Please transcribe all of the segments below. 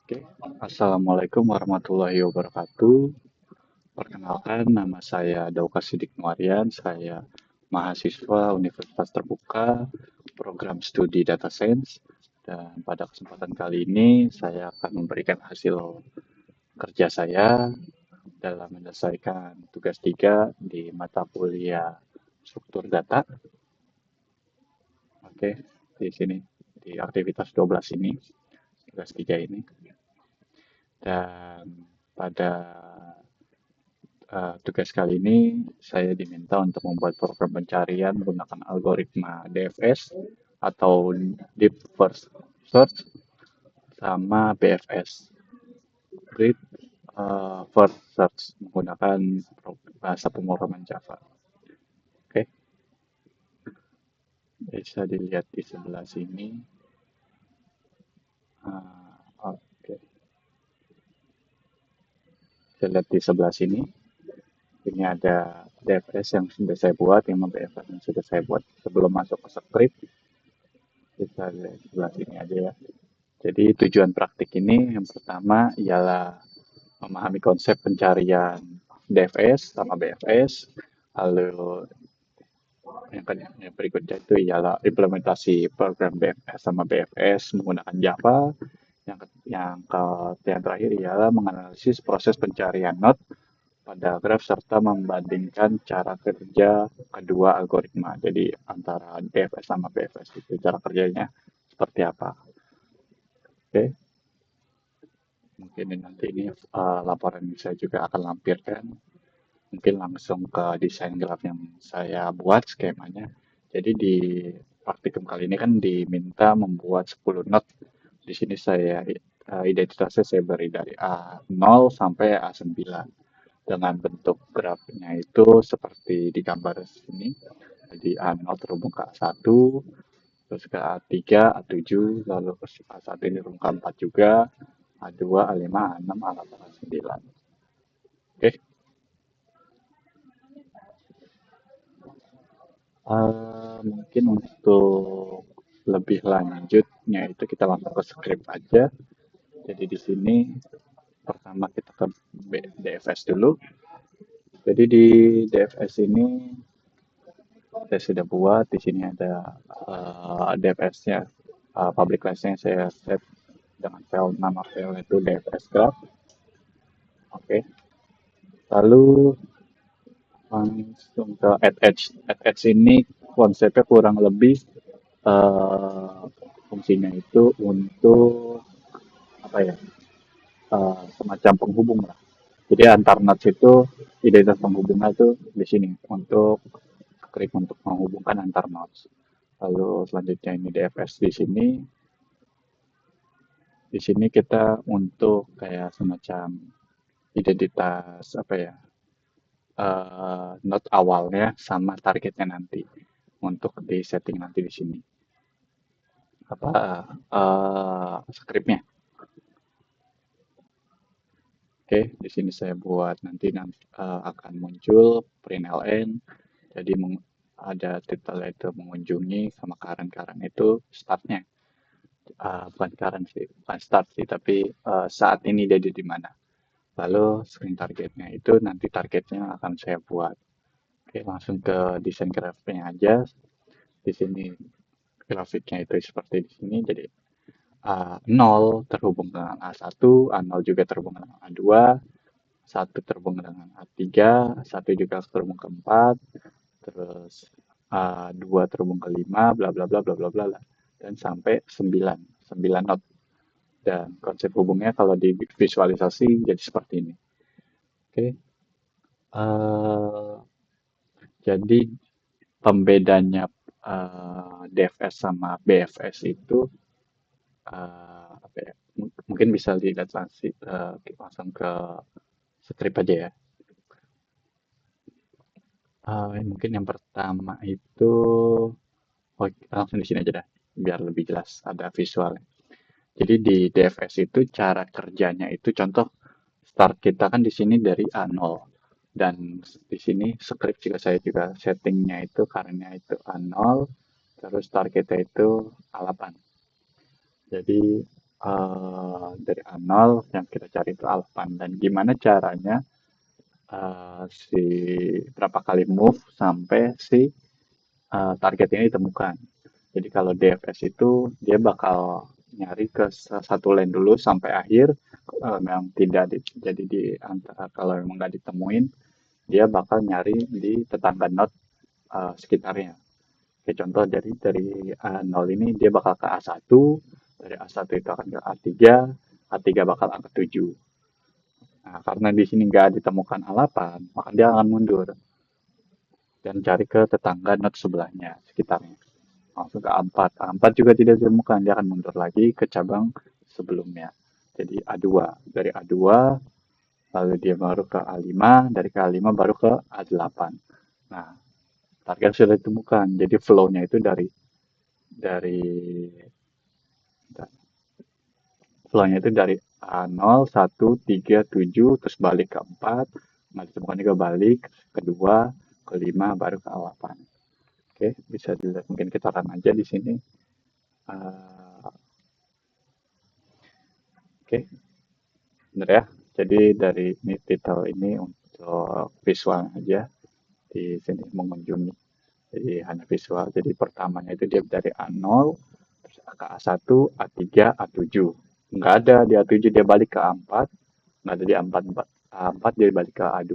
Oke, Assalamualaikum warahmatullahi wabarakatuh. Perkenalkan, nama saya Dauka Sidik Nuarian. Saya mahasiswa Universitas Terbuka, program studi Data Science. Dan pada kesempatan kali ini, saya akan memberikan hasil kerja saya dalam menyelesaikan tugas 3 di mata kuliah struktur data. Oke, di sini, di aktivitas 12 ini, tugas 3 ini. Dan pada tugas kali ini saya diminta untuk membuat program pencarian menggunakan algoritma DFS atau Deep First Search sama BFS, Breadth First Search menggunakan bahasa pemrograman Java. Oke, bisa dilihat di sebelah sini. Oke, bisa lihat di sebelah sini. Ini ada DFS yang sudah saya buat, yang BFS yang sudah saya buat sebelum masuk ke script. Kita lihat di sebelah sini aja ya. Jadi tujuan praktik ini yang pertama ialah memahami konsep pencarian DFS sama BFS, lalu yang berikutnya itu ialah implementasi program BFS sama BFS menggunakan Java. Yang terakhir ialah menganalisis proses pencarian node pada graf serta membandingkan cara kerja kedua algoritma. Jadi antara DFS sama BFS itu cara kerjanya seperti apa. Oke. Mungkin nanti ini laporan saya juga akan lampirkan. Mungkin langsung ke desain graf yang saya buat skemanya. Jadi di praktikum kali ini kan diminta membuat 10 not. Di sini saya identitasnya saya beri dari A0 sampai A9 dengan bentuk grafnya itu seperti di gambar sini. Jadi A0 terhubung ke A1, terus ke A3, A7, lalu ke A1 ini terhubung ke A4 juga, A2, A5, A6, A8, A9. Oke. Mungkin untuk lebih lanjutnya itu kita langsung ke script aja. Jadi di sini pertama kita ke DFS dulu. Jadi di DFS ini saya sudah buat. Di sini ada DFS-nya, public license saya set dengan file nama file itu DFS graph. Oke. Lalu langsung ke add edge. Add edge ini konsepnya kurang lebih eh, fungsinya itu untuk apa ya, semacam penghubung lah. Jadi antar nodes itu identitas penghubungnya itu di sini untuk klik untuk menghubungkan antar nodes. Lalu selanjutnya ini DFS di sini. Di sini kita untuk kayak semacam identitas apa ya, node awalnya sama targetnya nanti untuk di setting nanti di sini apa scriptnya. Oke, di sini saya buat nanti akan muncul print ln. Jadi ada title itu mengunjungi sama current itu startnya. Bukan current sih, bukan start sih, tapi saat ini dia di mana. Lalu screen targetnya itu nanti targetnya akan saya buat. Oke, langsung ke desain grafiknya aja. Di sini grafiknya itu seperti di sini. Jadi A0 terhubung dengan A1, A0 juga terhubung dengan A2, 1 terhubung dengan A3, 1 juga terhubung ke 4, terus A2 terhubung ke 5, bla bla bla bla bla bla, dan sampai 9, 9 not. Dan konsep hubungnya kalau divisualisasi jadi seperti ini. Oke. Uh, jadi pembedanya DFS sama BFS itu apa ya? Mungkin bisa dilihat langsung ke script aja ya. Mungkin yang pertama itu langsung di sini aja dah, biar lebih jelas ada visualnya. Jadi di DFS itu cara kerjanya itu contoh start kita kan di sini dari A0 dan di sini script juga saya juga settingnya itu karena itu A0 terus start kita itu A8. Jadi dari A0 yang kita cari itu A8 dan gimana caranya si berapa kali move sampai si target ini ditemukan. Jadi kalau DFS itu dia bakal nyari ke satu lane dulu sampai akhir. Kalau memang tidak jadi di antara kalau memang nggak ditemuin, dia bakal nyari di tetangga node sekitarnya. Kayak contoh dari A0 ini dia bakal ke A1, dari A1 itu akan ke A3, A3 bakal ke 7. Nah, karena di sini nggak ditemukan A8, maka dia akan mundur dan cari ke tetangga node sebelahnya, sekitarnya. Langsung ke A4. A4 juga tidak ditemukan, dia akan mundur lagi ke cabang sebelumnya. Jadi A2. Dari A2, lalu dia baru ke A5, dari ke A5 baru ke A8. Nah, target sudah ditemukan. Jadi flow-nya itu dari flow-nya itu dari A0, 1, 3, 7, terus balik ke 4, nah ditemukan juga balik, kedua, kelima, baru ke A8. Oke, bisa dilihat mungkin kita run aja di sini. Uh, Oke, benar ya. Jadi dari ini title ini untuk visual aja di sini mengunjungi. Jadi hanya visual. Jadi pertamanya itu dia dari A0, terus ke A1, A3, A7. Nggak ada di A7 dia balik ke A4, nggak ada di A4, A4 dia balik ke A2,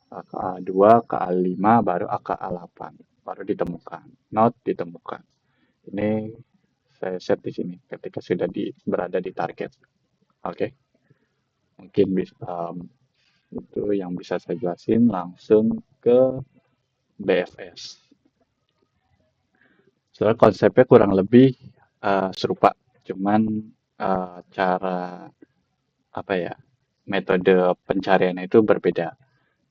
ke A2, ke A5, baru ke A8. Baru ditemukan. Not ditemukan. Ini saya set di sini ketika sudah berada di target. Oke, okay? Mungkin itu yang bisa saya jelasin langsung ke BFS. Soalnya konsepnya kurang lebih serupa, cuman cara apa ya metode pencariannya itu berbeda.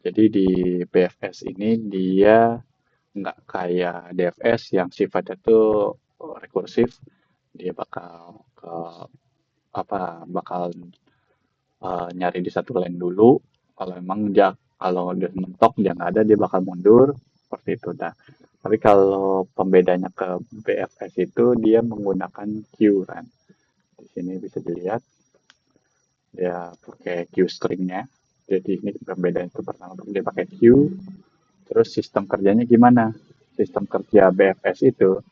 Jadi di BFS ini dia nggak kayak DFS yang sifatnya tuh rekursif, dia bakal ke bakal nyari di satu lane dulu. Kalau emang dia kalau dia mentok dia nggak ada dia bakal mundur seperti itu. Nah, tapi kalau pembedanya ke BFS itu dia menggunakan queue kan. Di sini bisa dilihat dia pakai queue stringnya. Jadi ini pembedaan itu pertama dia pakai queue. Terus sistem kerjanya gimana? Sistem kerja BFS itu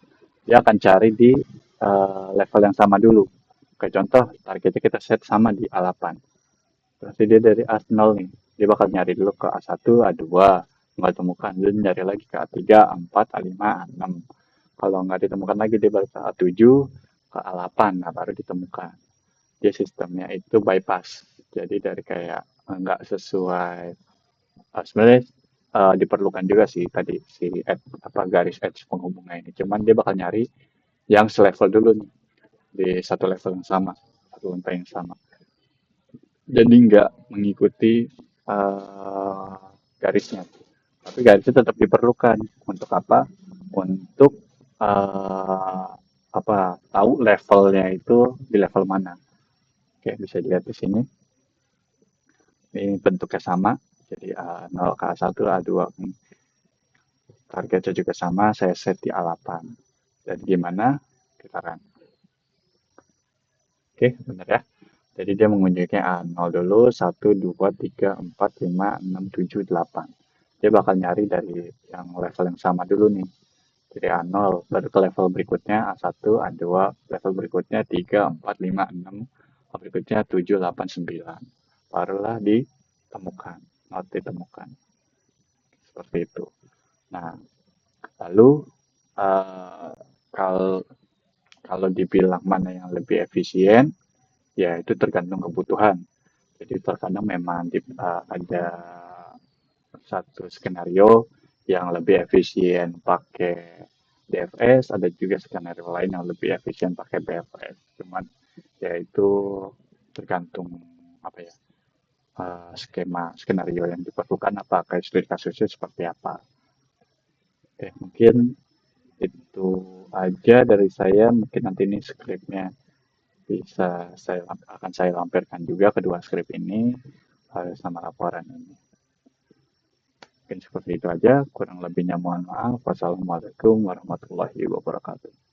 dia akan cari di level yang sama dulu. Kayak contoh, targetnya kita set sama di A8. Berarti dia dari A0 nih. Dia bakal nyari dulu ke A1, A2. Nggak temukan. Dia nyari lagi ke A3, A4, A5, A6. Kalau nggak ditemukan lagi, dia balik ke A7, ke A8. Nah, baru ditemukan. Dia sistemnya itu bypass. Jadi dari kayak nggak sesuai. Sebenarnya diperlukan juga sih tadi si garis edge penghubungnya ini. Cuman dia bakal nyari yang selevel dulu nih. Di satu level yang sama. Satu lantai yang sama. Jadi nggak mengikuti garisnya. Tapi garisnya tetap diperlukan untuk apa? Untuk tahu levelnya itu di level mana. Oke, bisa dilihat di sini. Ini bentuknya sama. Jadi A0 ke A1, A2. Targetnya juga sama, saya set di A8. Dan gimana? Kita run. Oke, benar ya. Jadi dia mengunjungi A0 dulu, 1, 2, 3, 4, 5, 6, 7, 8. Dia bakal nyari dari yang level yang sama dulu nih. Dari A0, baru ke level berikutnya A1, A2, level berikutnya 3, 4, 5, 6, berikutnya 7, 8, 9. Barulah ditemukan, not ditemukan. Seperti itu. Nah, lalu uh, kalau kalau dibilang mana yang lebih efisien, ya itu tergantung kebutuhan. Jadi terkadang memang ada satu skenario yang lebih efisien pakai DFS, ada juga skenario lain yang lebih efisien pakai BFS. Cuman ya itu tergantung apa ya skema skenario yang diperlukan apa kayak studi kasusnya seperti apa. Oke, mungkin itu aja dari saya. Mungkin nanti ini skripnya akan saya lampirkan juga kedua skrip ini sama laporan ini. Mungkin seperti itu aja. Kurang lebihnya mohon maaf. Wassalamualaikum warahmatullahi wabarakatuh.